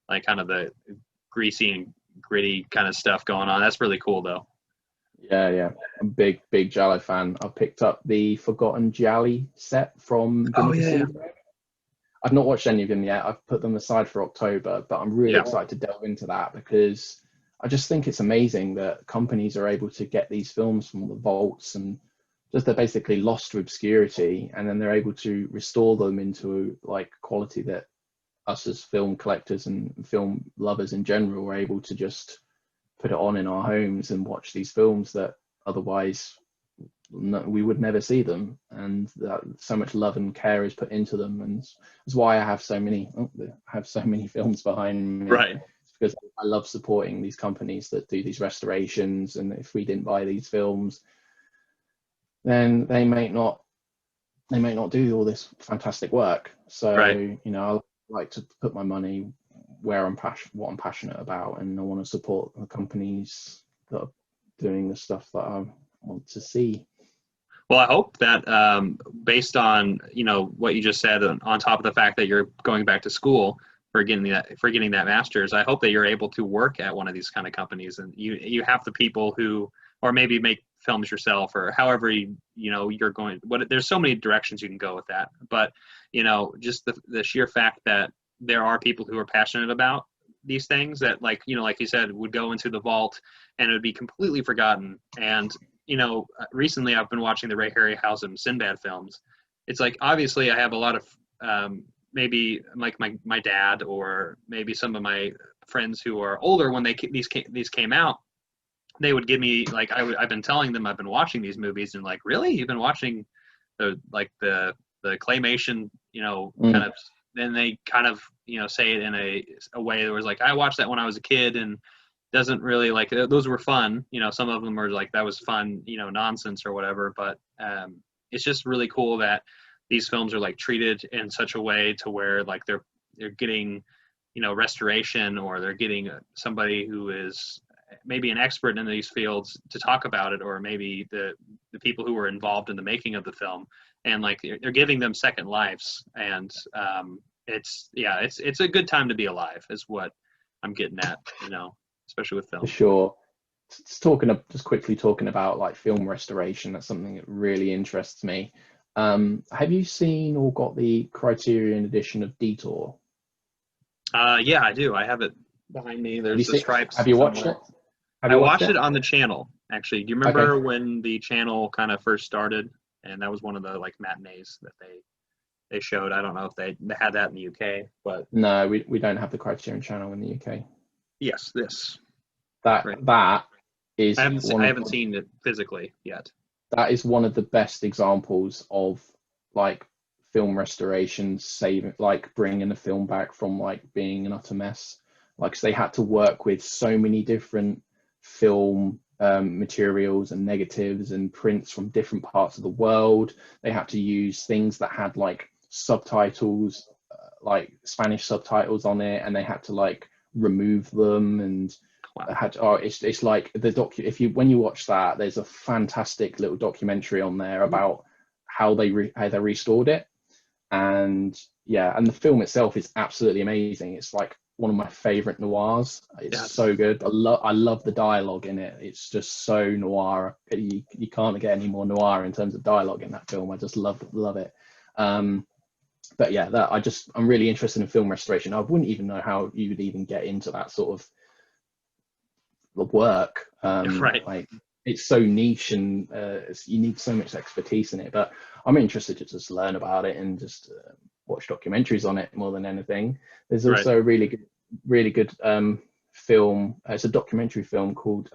like kind of the greasy and gritty kind of stuff going on. That's really cool though. Yeah, I'm a big Giallo fan. I picked up the Forgotten Gialli set from I've not watched any of them yet. I've put them aside for October, but I'm really excited to delve into that, because I just think it's amazing that companies are able to get these films from the vaults and just they're basically lost to obscurity, and then they're able to restore them into like quality that us as film collectors and film lovers in general are able to just put it on in our homes and watch these films that otherwise we would never see them, and that so much love and care is put into them, and that's why I have so many films behind me, right? Because I love supporting these companies that do these restorations, and if we didn't buy these films, then they may not do all this fantastic work. So right. I like to put my money where what I'm passionate about, and I want to support the companies that are doing the stuff that I want to see. Well, I hope that based on what you just said, on top of the fact that you're going back to school for getting that master's, I hope that you're able to work at one of these kind of companies, and you have the people who, or maybe make films yourself, or however you're going. There's so many directions you can go with that, but just the sheer fact that there are people who are passionate about these things that, like you said, would go into the vault and it would be completely forgotten. And recently I've been watching the Ray Harryhausen Sinbad films. It's like, obviously I have a lot of maybe like my dad, or maybe some of my friends who are older, when these came out, they would give me like, I've been telling them I've been watching these movies, and like, really, you've been watching the claymation, kind of. Then they kind of say it in a way that was like, I watched that when I was a kid, and doesn't really like, those were fun, some of them are like, that was fun, nonsense or whatever, but it's just really cool that these films are like treated in such a way to where like they're getting restoration, or they're getting somebody who is maybe an expert in these fields to talk about it, or maybe the people who were involved in the making of the film, and like they're giving them second lives. And it's a good time to be alive is what I'm getting at, especially with film. For sure. Just quickly talking about like film restoration, that's something that really interests me. Have you seen or got the Criterion edition of Detour? Yeah, I do. I have it behind me. There's the stripes. Have you watched it? I watched it on the channel, actually. Do you remember when the channel kind of first started? And that was one of the like matinees that they showed. I don't know if they had that in the UK, but no, we don't have the Criterion channel in the UK. Yes, that is. I haven't seen it physically yet. That is one of the best examples of like film restoration bringing a film back from like being an utter mess. Like, so they had to work with so many different film materials and negatives and prints from different parts of the world. They had to use things that had like subtitles, like Spanish subtitles on it, and they had to like remove them. And it's like when you watch that, there's a fantastic little documentary on there about how they restored it. And and the film itself is absolutely amazing. It's like one of my favorite noirs. It's so good. I love the dialogue in it. It's just so noir. You can't get any more noir in terms of dialogue in that film. I just love it. But yeah, I'm really interested in film restoration. I wouldn't even know how you would even get into that sort of work. Right. Like, it's so niche, and you need so much expertise in it. But I'm interested to just learn about it and just watch documentaries on it more than anything. There's also a really good film. It's a documentary film called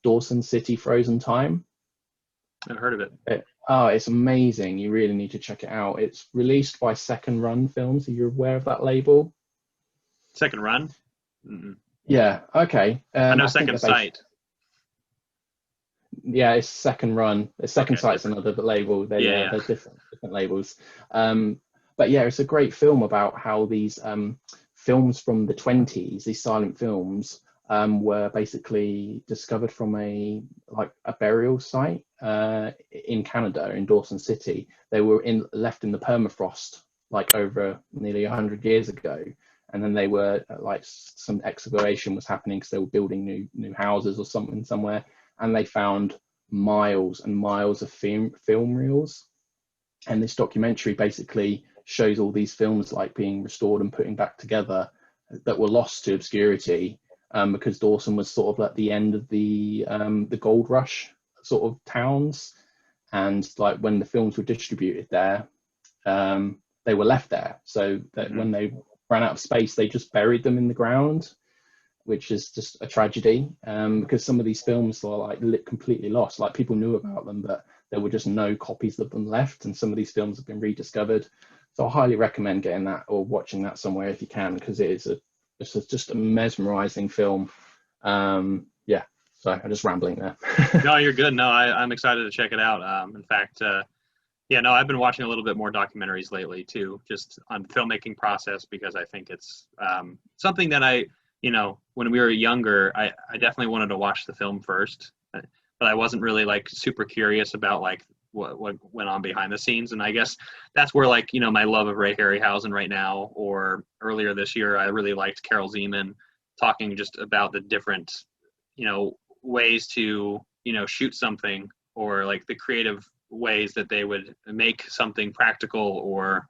Dawson City Frozen Time. I've heard of it. Oh, it's amazing. You really need to check it out. It's released by Second Run Films. Are you aware of that label? Second Run? Mm-mm. Yeah. Okay. I know I think Second they're based. Sight. Yeah, it's Second Run. Second Okay, Sight's different. another label. Yeah, They're yeah. different labels. Um, but yeah, it's a great film about how these films from the 20s, these silent films, were basically discovered from a burial site in Canada, in Dawson City. They were left in the permafrost like over nearly 100 years ago, and then they were like some excavation was happening because they were building new houses or something somewhere, and they found miles and miles of film reels. And this documentary basically shows all these films like being restored and putting back together that were lost to obscurity, because Dawson was sort of at the end of the gold rush sort of towns, and like when the films were distributed there, they were left there. So that Hmm. when they ran out of space, they just buried them in the ground, which is just a tragedy, because some of these films are like completely lost. Like people knew about them, but there were just no copies of them left, and some of these films have been rediscovered. So I highly recommend getting that or watching that somewhere if you can, because just a mesmerizing film. Yeah, so I'm just rambling there. No, you're good. No, I'm excited to check it out. In fact, yeah, no, I've been watching a little bit more documentaries lately too, just on the filmmaking process, because I think it's something that when we were younger, I definitely wanted to watch the film first, but I wasn't really like super curious about like what went on behind the scenes. And I guess that's where like, my love of Ray Harryhausen right now, or earlier this year, I really liked Carol Zeman talking just about the different, ways to, shoot something, or like the creative ways that they would make something practical, or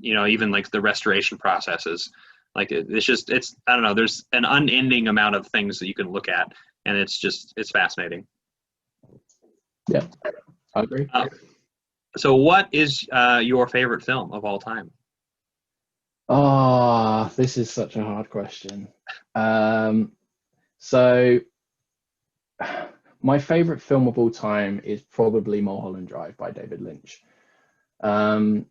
even like the restoration processes. Like it's I don't know, there's an unending amount of things that you can look at, and it's fascinating. Yeah, I agree. So what is your favorite film of all time? Ah, this is such a hard question. So my favorite film of all time is probably Mulholland Drive by David Lynch. Um,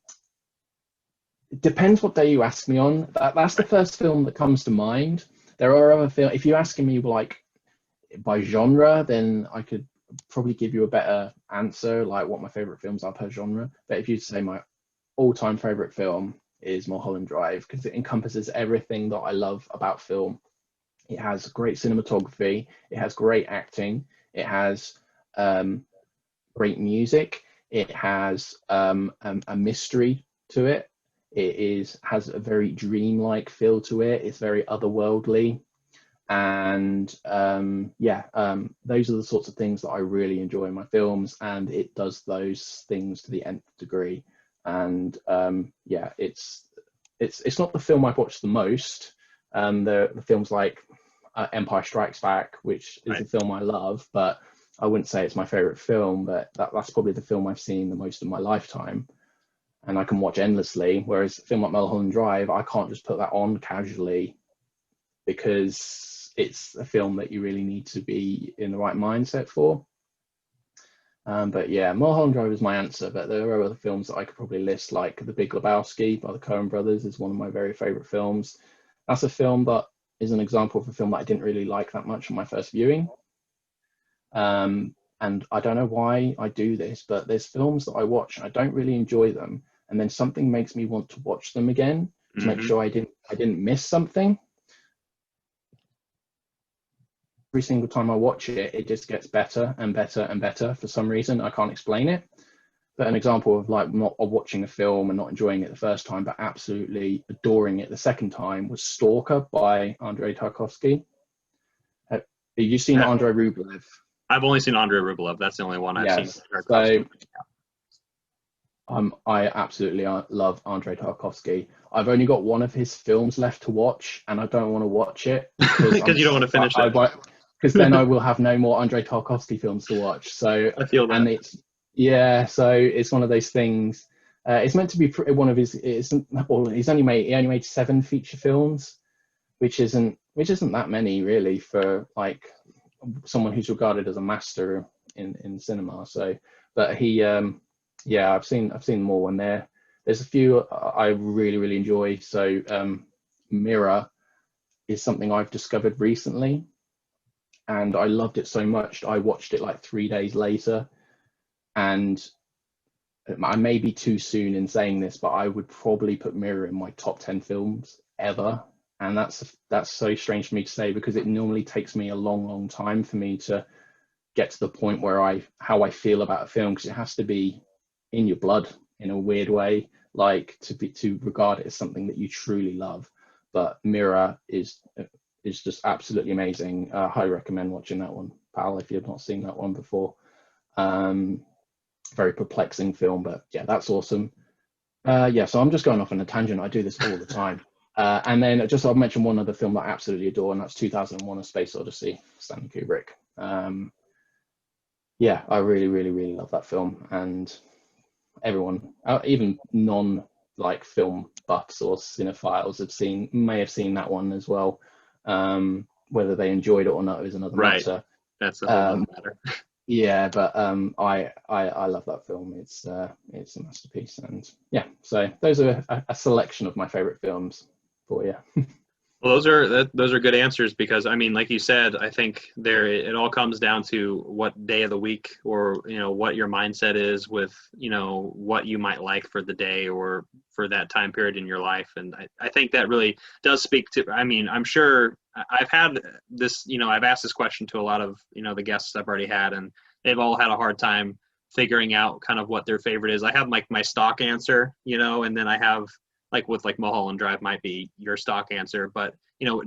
it depends what day you ask me on. That's the Right. first film that comes to mind. There are other films. If you're asking me like by genre, then I could probably give you a better answer, like what my favorite films are per genre. But if you say my all-time favorite film is Mulholland Drive, because it encompasses everything that I love about film. It has great cinematography, it has great acting, it has um, great music, it has a mystery to it. Has a very dreamlike feel to it. It's very otherworldly, and those are the sorts of things that I really enjoy in my films, and it does those things to the nth degree. And it's not the film I've watched the most. The films like Empire Strikes Back, which is a Right. film I love, but I wouldn't say it's my favorite film. But that's probably the film I've seen the most in my lifetime, and I can watch endlessly. Whereas a film like Mulholland Drive, I can't just put that on casually, because it's a film that you really need to be in the right mindset for. But yeah, Mulholland Drive is my answer. But there are other films that I could probably list, like The Big Lebowski by the Coen brothers is one of my very favorite films. That's a film that is an example of a film that I didn't really like that much on my first viewing. And I don't know why I do this, but there's films that I watch and I don't really enjoy them, and then something makes me want to watch them again to make Hmm. sure I didn't miss something. Every single time I watch it, it just gets better and better and better for some reason. I can't explain it. But an example of like not of watching a film and not enjoying it the first time, but absolutely adoring it the second time, was Stalker by Andrei Tarkovsky. Have you seen Andrei Rublev? I've only seen Andrei Rublev. That's the only one I've seen Yes. from So Tarkovsky. I absolutely love Andrei Tarkovsky. I've only got one of his films left to watch, and I don't want to watch it because Because you don't want to finish I it. won't, because then I will have no more Andrei Tarkovsky films to watch. So, I feel and that. so it's one of those things. It's meant to be one of his. Well, he only made 7 feature films, which isn't that many really for like someone who's regarded as a master in cinema. So, But he, yeah, I've seen more when there. There's a few I really enjoy. So Mirror is something I've discovered recently, and I loved it so much I watched it like 3 days later. And I may be too soon in saying this, but I would probably put Mirror in my top 10 films ever. And that's so strange for me to say, because it normally takes me a long time for me to get to the point where how I feel about a film, because it has to be in your blood in a weird way, like to regard it as something that you truly love. But Mirror is just absolutely amazing. I highly recommend watching that one, pal, if you've not seen that one before. Very perplexing film, but yeah, that's awesome. Yeah, so I'm just going off on a tangent. I do this all the time. And then just I'll mention one other film that I absolutely adore, and that's 2001: A Space Odyssey, Stanley Kubrick. Yeah, I really love that film, and everyone, even non like film buffs or cinephiles, may have seen that one as well. Whether they enjoyed it or not is another matter. That's a whole other matter. Yeah, but I love that film. It's a masterpiece, and yeah. So those are a selection of my favorite films for you. Well, those are good answers, because I mean, like you said, I think it all comes down to what day of the week, or what your mindset is with what you might like for the day or for that time period in your life. And I think that really does speak to, I mean, I'm sure I've had this, I've asked this question to a lot of the guests I've already had, and they've all had a hard time figuring out kind of what their favorite is. I have like my stock answer, and then I have like with like Mulholland Drive might be your stock answer, but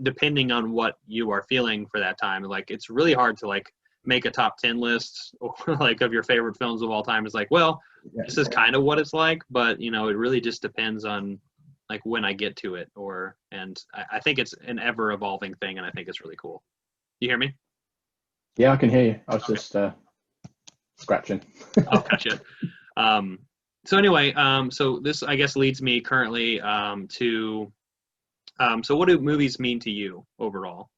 depending on what you are feeling for that time, like it's really hard to like make a top 10 list or like of your favorite films of all time. It's like, well, this is kind of what it's like, but it really just depends on like when I get to it, and I think it's an ever evolving thing, and I think it's really cool. You hear me? Yeah, I can hear you. I was just scratching. Oh, gotcha. So anyway, so this I guess leads me currently to so what do movies mean to you overall?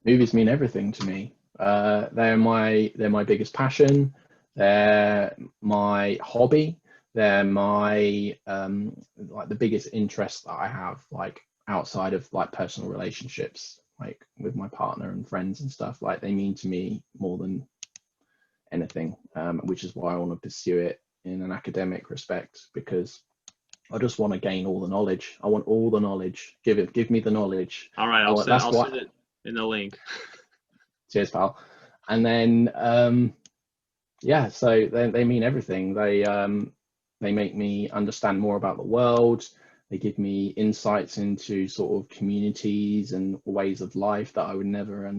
Movies mean everything to me. They're my biggest passion. They're my hobby. They're my like the biggest interest that I have, like outside of like personal relationships, like with my partner and friends and stuff. Like they mean to me more than anything, which is why I want to pursue it in an academic respect, because I just want to gain all the knowledge. I want all the knowledge. Give me the knowledge. All right, I'll send it in the link. Cheers, pal. And then yeah, so they mean everything. They make me understand more about the world. They give me insights into sort of communities and ways of life that I would never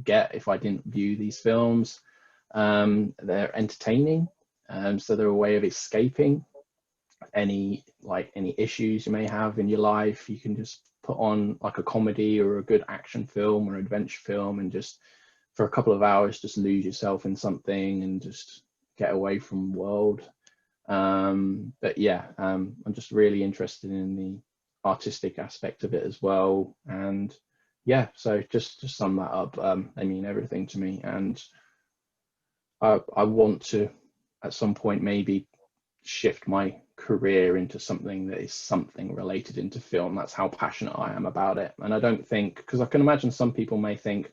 get if I didn't view these films. They're entertaining, so they're a way of escaping any issues you may have in your life. You can just put on like a comedy or a good action film or an adventure film, and just for a couple of hours just lose yourself in something and just get away from the world. But yeah, I'm just really interested in the artistic aspect of it as well. And yeah, so just to sum that up, they mean everything to me, and I want to at some point maybe shift my career into something that is something related into film. That's how passionate I am about it. And I don't think, because I can imagine some people may think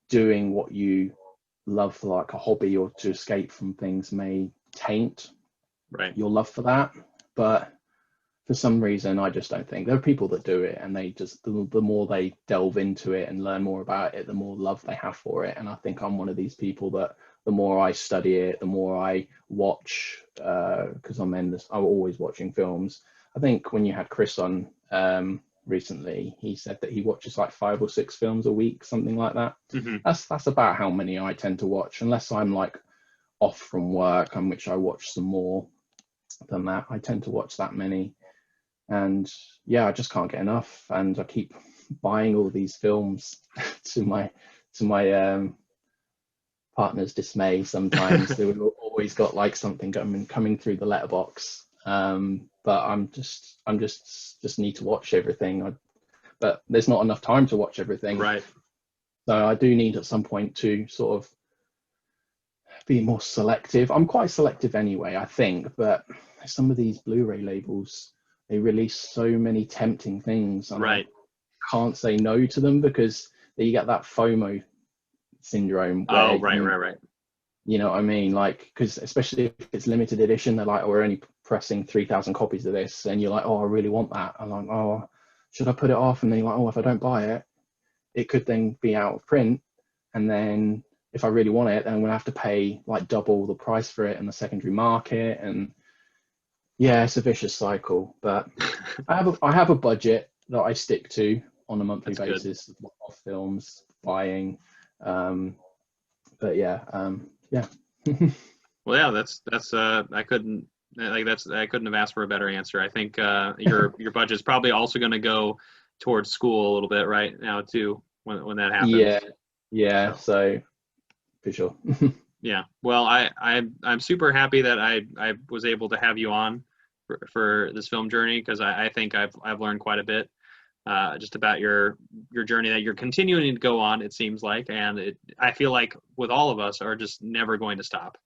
doing what you love for like a hobby or to escape from things may taint your love for that. But for some reason, I just don't think. There are people that do it, and they just, the more they delve into it and learn more about it, the more love they have for it. And I think I'm one of these people that the more I study it, the more I watch, because I'm always watching films. I think when you had Chris on recently, he said that he watches like 5 or 6 films a week, something like that. Mm-hmm. That's about how many I tend to watch, unless I'm like off from work, on which I watch some more than that. I tend to watch that many. And yeah, I just can't get enough, and I keep buying all these films to my partner's dismay. Sometimes they've always got like something coming through the letterbox, but I'm just need to watch everything. But there's not enough time to watch everything, right? So I do need at some point to sort of be more selective. I'm quite selective anyway, I think, but some of these Blu-ray labels, they release so many tempting things, and Right. I can't say no to them because you get that FOMO syndrome. Where Oh, right. you know what I mean? Like, because especially if it's limited edition, they're like, oh, we're only pressing 3,000 copies of this, and you're like, oh, I really want that. I'm like, oh, should I put it off? And then you're like, oh, if I don't buy it, it could then be out of print, and then if I really want it, then I'm gonna have to pay like double the price for it in the secondary market, and yeah, it's a vicious cycle. But I have a budget that I stick to on a monthly basis of films buying. But yeah. Well, yeah, that's I couldn't have asked for a better answer. I think your budget's probably also going to go towards school a little bit right now too when that happens. Yeah. So for sure. Yeah. Well, I'm super happy that I was able to have you on for this film journey, because I think I've learned quite a bit just about your journey that you're continuing to go on, it seems like, and I feel like with all of us are just never going to stop.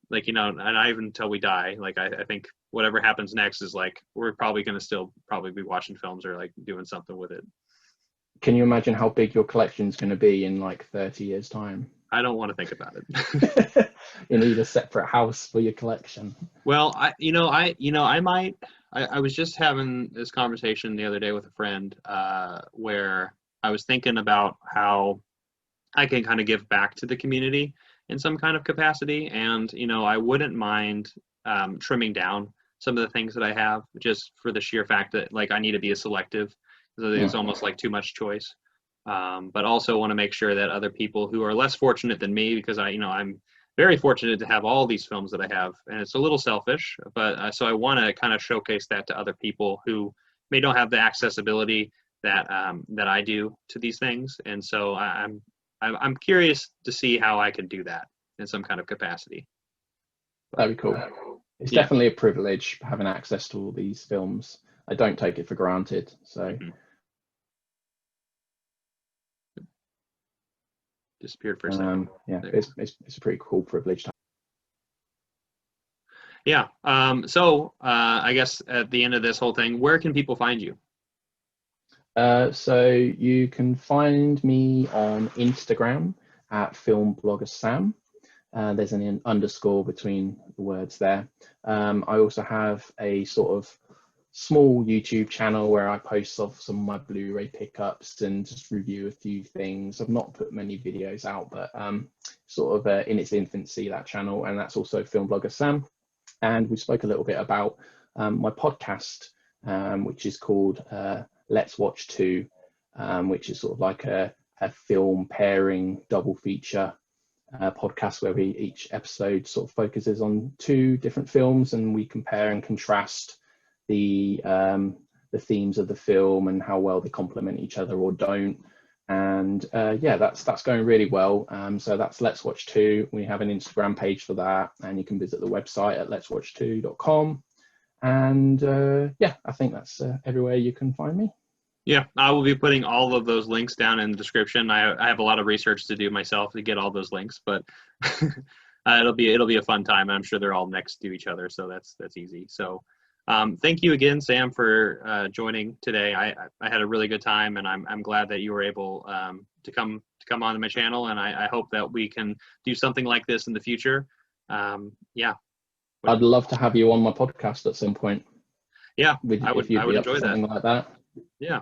Like, you know, and not even until we die. Like I think whatever happens next is like we're probably going to still probably be watching films or like doing something with it. Can you imagine how big your collection's going to be in like 30 years time? I don't want to think about it. You need a separate house for your collection. Well, I was just having this conversation the other day with a friend where I was thinking about how I can kind of give back to the community in some kind of capacity. And, you know, I wouldn't mind trimming down some of the things that I have, just for the sheer fact that like I need to be as selective. So it's almost like too much choice. But also want to make sure that other people who are less fortunate than me, because I'm very fortunate to have all these films that I have, and it's a little selfish, but so I want to kind of showcase that to other people who may not have the accessibility that I do to these things. And so I'm curious to see how I can do that in some kind of capacity. That'd be cool. It's definitely a privilege having access to all these films. I don't take it for granted. So disappeared for a second. Yeah, it's a pretty cool privilege to have. Yeah. So I guess at the end of this whole thing, where can people find you? So you can find me on Instagram at filmbloggersam. There's an underscore between the words there. I also have a sort of small YouTube channel where I post of some of my Blu-ray pickups and just review a few things. I've not put many videos out, but sort of in its infancy, that channel, and that's also Film Blogger Sam. And we spoke a little bit about my podcast, which is called Let's Watch 2, which is sort of like a film pairing double feature podcast where each episode sort of focuses on 2 different films, and we compare and contrast the themes of the film and how well they complement each other or don't. And yeah, that's going really well. So that's Let's Watch 2. We have an Instagram page for that, and you can visit the website at letswatch2.com. And yeah, I think that's everywhere you can find me. Yeah, I will be putting all of those links down in the description. I have a lot of research to do myself to get all those links, but it'll be a fun time. I'm sure they're all next to each other, so that's easy. So thank you again, Sam, for joining today. I had a really good time, and I'm glad that you were able to come onto my channel, and I hope that we can do something like this in the future. Yeah, I'd love to have you on my podcast at some point. Yeah, I would enjoy something that. Like that. Yeah.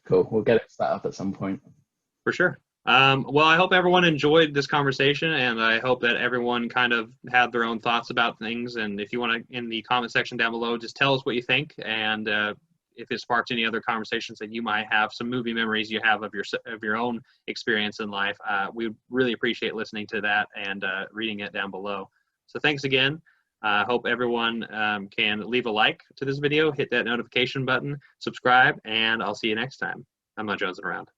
Cool. We'll get it set up at some point. For sure. Well, I hope everyone enjoyed this conversation, and I hope that everyone kind of had their own thoughts about things. And if you want to, in the comment section down below, just tell us what you think. And if it sparks any other conversations that you might have, some movie memories you have of your own experience in life, we really appreciate listening to that and reading it down below. So thanks again. I hope everyone can leave a like to this video, hit that notification button, subscribe, and I'll see you next time. I'm not jonesing around.